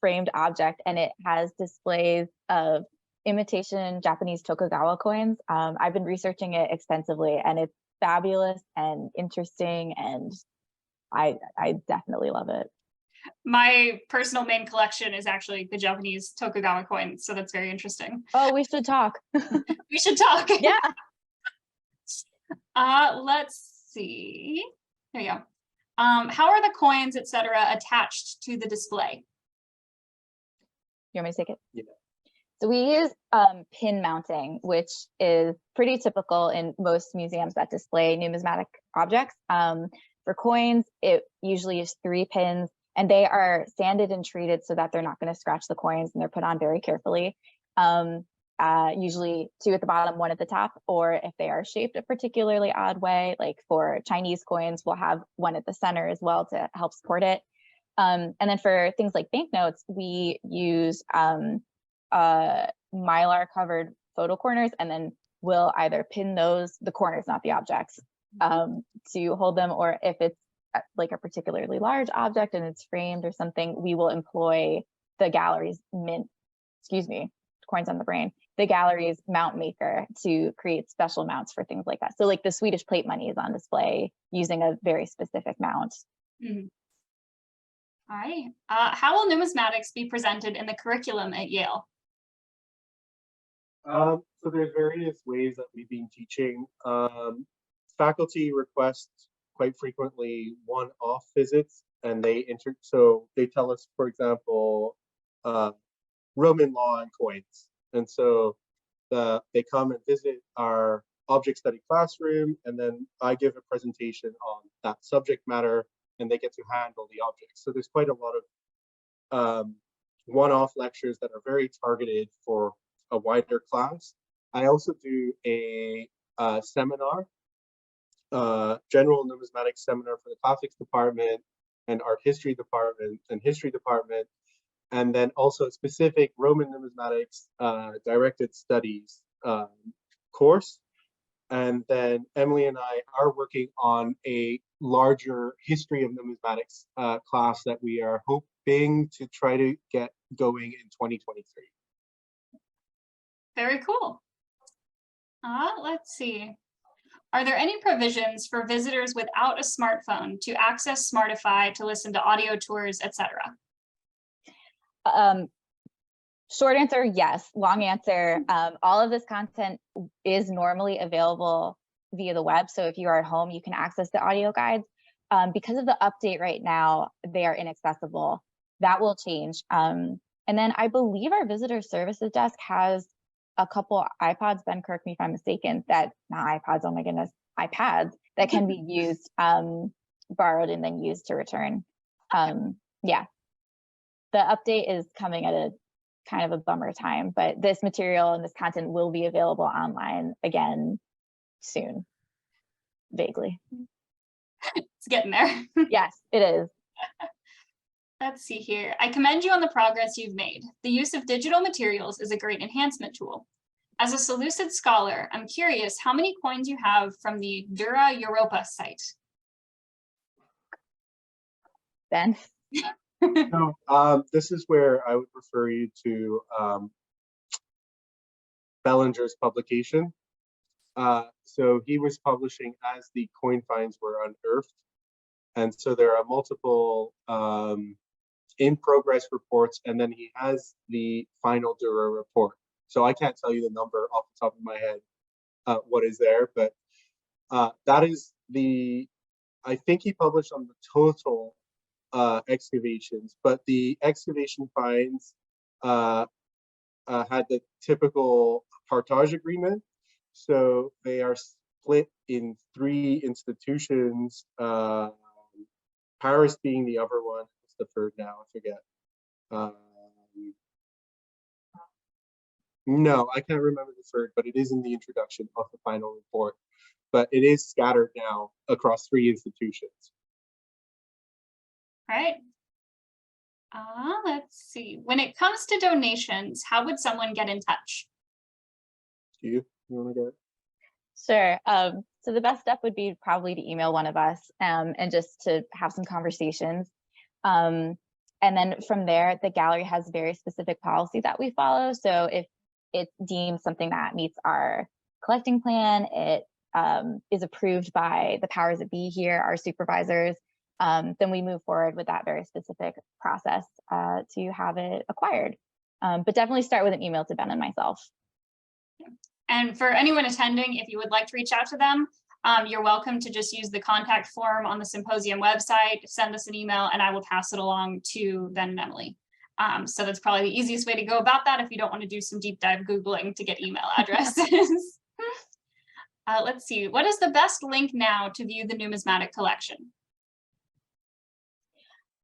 [SPEAKER 3] framed object, and it has displays of imitation Japanese Tokugawa coins. I've been researching it extensively, and it's fabulous and interesting, and I definitely love it.
[SPEAKER 1] My personal main collection is actually the Japanese Tokugawa coins, so that's very interesting.
[SPEAKER 3] Oh, we should talk.
[SPEAKER 1] We should talk.
[SPEAKER 3] Yeah.
[SPEAKER 1] Let's see. There you go. How are the coins, etc., attached to the display?
[SPEAKER 3] You want me to take it?
[SPEAKER 2] Yeah.
[SPEAKER 3] So we use pin mounting, which is pretty typical in most museums that display numismatic objects. For coins, it usually is 3 pins, and they are sanded and treated so that they're not going to scratch the coins, and they're put on very carefully. Usually 2 at the bottom, 1 at the top, or if they are shaped a particularly odd way, like for Chinese coins, we'll have 1 at the center as well to help support it. And then for things like banknotes, we use Mylar covered photo corners, and then we'll either pin those, the corners, not the objects, to hold them, or if it's like a particularly large object and it's framed or something, we will employ the gallery's coins on the brain, the gallery's mount maker to create special mounts for things like that. So like the Swedish plate money is on display using a very specific mount.
[SPEAKER 1] Mm-hmm. All right. How will numismatics be presented in the curriculum at Yale?
[SPEAKER 2] So there's various ways that we've been teaching. Faculty request quite frequently one-off visits, and they tell us, for example, Roman law and coins, and so they come and visit our object study classroom, and then I give a presentation on that subject matter, and they get to handle the objects. So there's quite a lot of one-off lectures that are very targeted for a wider class. I also do a seminar, general numismatic seminar for the classics department and art history department and history department, and then also a specific Roman numismatics directed studies course. And then Emily and I are working on a larger history of numismatics class that we are hoping to try to get going in 2023.
[SPEAKER 1] Very cool. Let's see. Are there any provisions for visitors without a smartphone to access Smartify, to listen to audio tours, etc.?
[SPEAKER 3] Short answer, yes. Long answer, all of this content is normally available via the web. So if you are at home, you can access the audio guides. Because of the update right now, they are inaccessible. That will change. And then I believe our visitor services desk has a couple iPods, Ben, correct me if I'm mistaken, not iPods, oh my goodness, iPads that can be used, borrowed and then used to return. Yeah, the update is coming at a kind of a bummer time, but this material and this content will be available online again soon, vaguely.
[SPEAKER 1] It's getting there.
[SPEAKER 3] Yes, it is.
[SPEAKER 1] Let's see here. I commend you on the progress you've made. The use of digital materials is a great enhancement tool. As a Seleucid scholar, I'm curious how many coins you have from the Dura Europa site.
[SPEAKER 3] Ben?
[SPEAKER 2] So this is where I would refer you to Bellinger's publication. So he was publishing as the coin finds were unearthed. And so there are multiple in progress reports, and then he has the final Dura report. So I can't tell you the number off the top of my head, what is there, but that is I think he published on the total excavations, but the excavation finds had the typical partage agreement. So they are split in 3 institutions, Paris being the other one. What's the third now? I forget. No, I can't remember the third, but it is in the introduction of the final report. But it is scattered now across 3 institutions.
[SPEAKER 1] All right. Let's see. When it comes to donations, how would someone get in touch?
[SPEAKER 2] Do you want to go?
[SPEAKER 3] Sure. So the best step would be probably to email one of us and just to have some conversations. And then from there, the gallery has very specific policy that we follow. So if it deems something that meets our collecting plan, it is approved by the powers that be here, our supervisors, then we move forward with that very specific process to have it acquired. But definitely start with an email to Ben and myself.
[SPEAKER 1] And for anyone attending, if you would like to reach out to them, you're welcome to just use the contact form on the symposium website, send us an email, and I will pass it along to Ben and Emily. So that's probably the easiest way to go about that if you don't want to do some deep dive Googling to get email addresses. Let's see, what is the best link now to view the numismatic collection?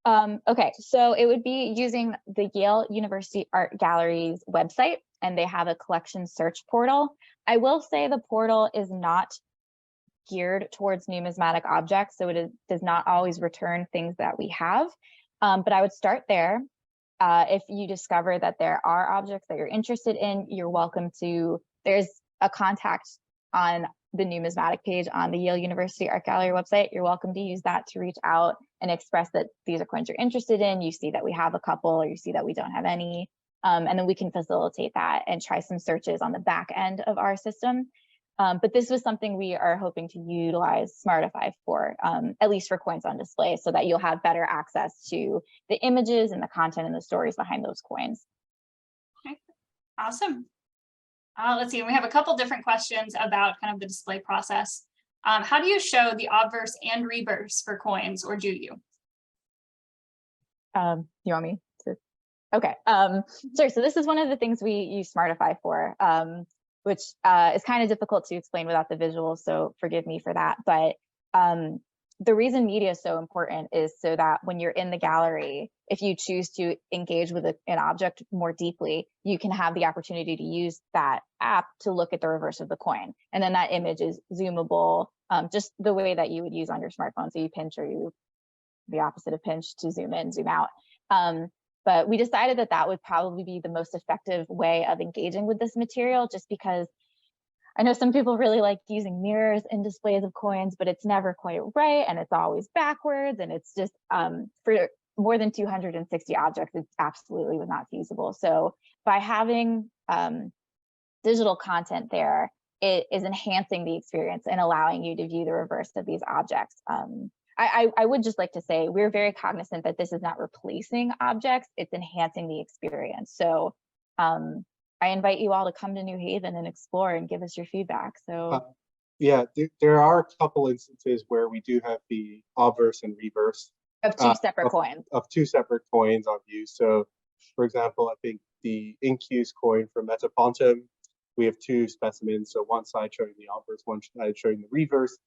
[SPEAKER 3] Okay, so it would be using the Yale University Art Gallery's website, and they have a collection search portal. I will say the portal is not geared towards numismatic objects, so it does not always return things that we have, but I would start there. If you discover that there are objects that you're interested in, you're welcome to, there's a contact on the numismatic page on the Yale University Art Gallery website. You're welcome to use that to reach out and express that these are coins you're interested in. You see that we have a couple, or you see that we don't have any. And then we can facilitate that and try some searches on the back end of our system. But this was something we are hoping to utilize Smartify for, at least for coins on display, so that you'll have better access to the images and the content and the stories behind those coins.
[SPEAKER 1] Okay. Awesome. Let's see, we have a couple different questions about kind of the display process. How do you show the obverse and reverse for coins, or do you?
[SPEAKER 3] You want me to? Okay, sorry, so this is one of the things we use Smartify for, which is kind of difficult to explain without the visuals, so forgive me for that. But the reason media is so important is so that when you're in the gallery, if you choose to engage with an object more deeply, you can have the opportunity to use that app to look at the reverse of the coin. And then that image is zoomable, just the way that you would use on your smartphone. So you pinch, or you, the opposite of pinch, to zoom in, zoom out. But we decided that that would probably be the most effective way of engaging with this material, just because I know some people really like using mirrors in displays of coins, but it's never quite right, and it's always backwards, and it's just for more than 260 objects, it absolutely was not feasible. So by having digital content there, it is enhancing the experience and allowing you to view the reverse of these objects. I would just like to say we're very cognizant that this is not replacing objects, it's enhancing the experience. So I invite you all to come to New Haven and explore and give us your feedback. So
[SPEAKER 2] yeah, there are a couple instances where we do have the obverse and reverse
[SPEAKER 3] of two separate coins.
[SPEAKER 2] Of two separate coins on view. So for example, I think the Incuse coin from Metapontum, we have two specimens. So one side showing the obverse, one side showing the reverse.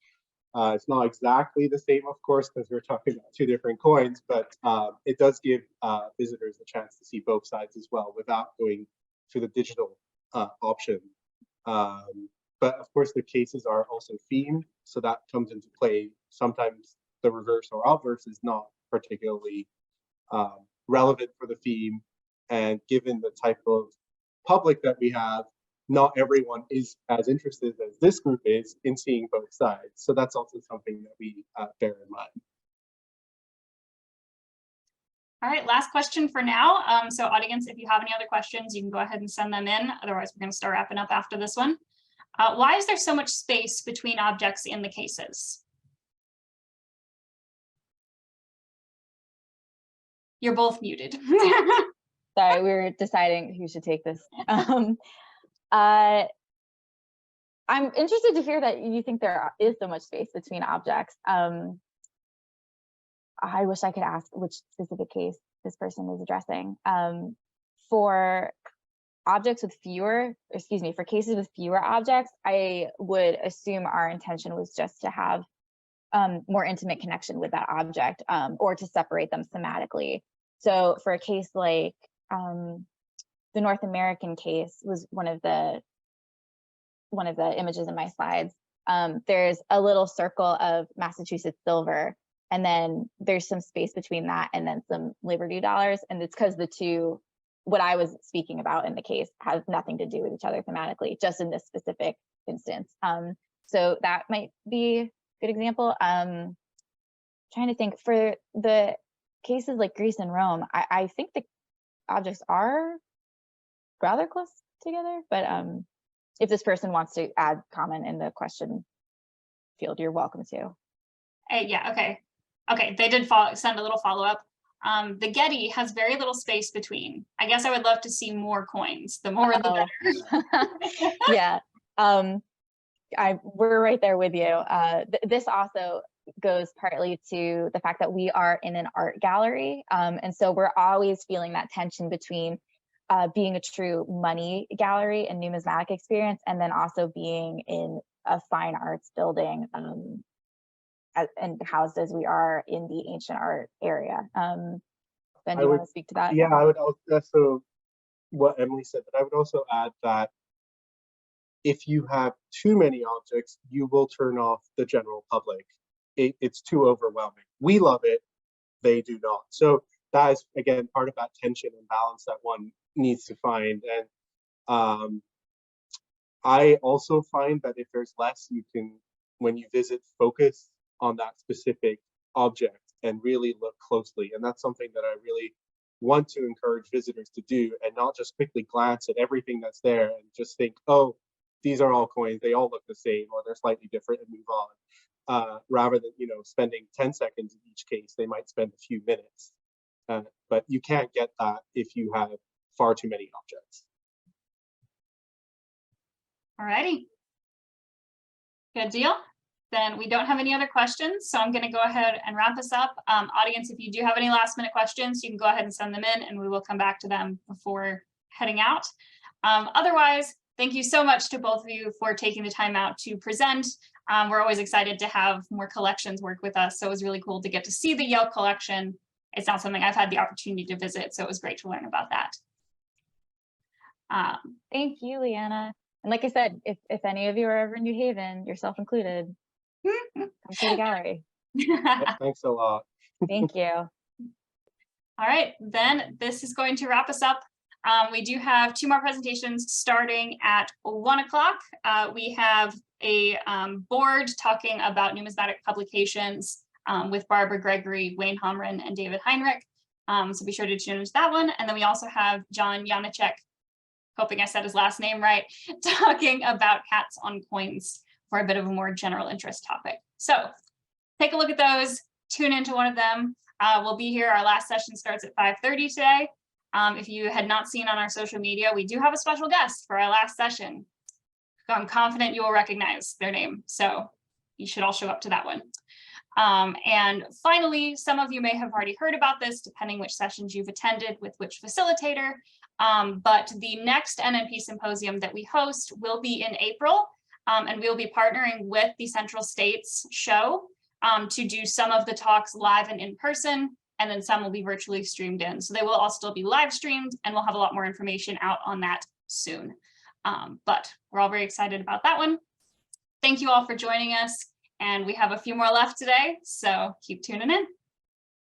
[SPEAKER 2] It's not exactly the same, of course, because we're talking about two different coins, but it does give visitors a chance to see both sides as well without going to the digital option. But of course, the cases are also themed, so that comes into play. Sometimes the reverse or obverse is not particularly relevant for the theme, and given the type of public that we have, not everyone is as interested as this group is in seeing both sides. So that's also something that we bear in mind.
[SPEAKER 1] All right, last question for now. So audience, if you have any other questions, you can go ahead and send them in. Otherwise, we're going to start wrapping up after this one. Why is there so much space between objects in the cases? You're both muted.
[SPEAKER 3] Sorry, we were deciding who should take this. I'm interested to hear that you think there is so much space between objects. I wish I could ask which specific case this person is addressing. For objects with fewer, for cases with fewer objects, I would assume our intention was just to have more intimate connection with that object, or to separate them thematically. So for a case like the North American case was one of the images in my slides. There's a little circle of Massachusetts silver, and then there's some space between that and then some Liberty dollars. And it's because the two, what I was speaking about in the case, has nothing to do with each other thematically, just in this specific instance. So that might be a good example. Trying to think for the cases like Greece and Rome, I think the objects are rather close together, but if this person wants to add comment in the question field, you're welcome to.
[SPEAKER 1] Yeah, okay. Okay, they did send a little follow-up. The Getty has very little space between. I guess I would love to see more coins. The more, the better.
[SPEAKER 3] Yeah, we're right there with you. This also goes partly to the fact that we are in an art gallery. And so we're always feeling that tension between being a true money gallery and numismatic experience, and then also being in a fine arts building, and housed as we are in the ancient art area. Ben, do you want to speak to that?
[SPEAKER 2] Yeah, I would also, what Emily said, but I would also add that if you have too many objects, you will turn off the general public. It's too overwhelming. We love it, they do not. So that is, again, part of that tension and balance that one needs to find. And I also find that if there's less, you can, when you visit, focus on that specific object and really look closely. And that's something that I really want to encourage visitors to do, and not just quickly glance at everything that's there and just think, oh, these are all coins, they all look the same, or they're slightly different, and move on. Rather than, spending 10 seconds in each case, they might spend a few minutes. But you can't get that if you have far too many objects.
[SPEAKER 1] All righty. Good deal. Then we don't have any other questions, so I'm going to go ahead and wrap this up. Audience, if you do have any last minute questions, you can go ahead and send them in, and we will come back to them before heading out. Otherwise, thank you so much to both of you for taking the time out to present. We're always excited to have more collections work with us, so it was really cool to get to see the Yale collection. It's not something I've had the opportunity to visit, so it was great to learn about that.
[SPEAKER 3] Thank you, Leanna. And like I said, if any of you are ever in New Haven, yourself included, come to the gallery.
[SPEAKER 2] Thanks a lot.
[SPEAKER 3] Thank you.
[SPEAKER 1] All right, then this is going to wrap us up. We do have 2 more presentations starting at 1 o'clock. We have a board talking about numismatic publications with Barbara Gregory, Wayne Homran, and David Heinrich. So be sure to tune into that one. And then we also have John Janacek, hoping I said his last name right, talking about cats on coins for a bit of a more general interest topic. So take a look at those, tune into one of them. We'll be here. Our last session starts at 5:30 today. If you had not seen on our social media, we do have a special guest for our last session. I'm confident you will recognize their name, so you should all show up to that one. And finally, some of you may have already heard about this, depending which sessions you've attended with which facilitator, but the next NNP symposium that we host will be in April, and we'll be partnering with the Central States show to do some of the talks live and in person, and then some will be virtually streamed in. So they will all still be live streamed, and we'll have a lot more information out on that soon. But we're all very excited about that one. Thank you all for joining us, and we have a few more left today, so keep tuning in.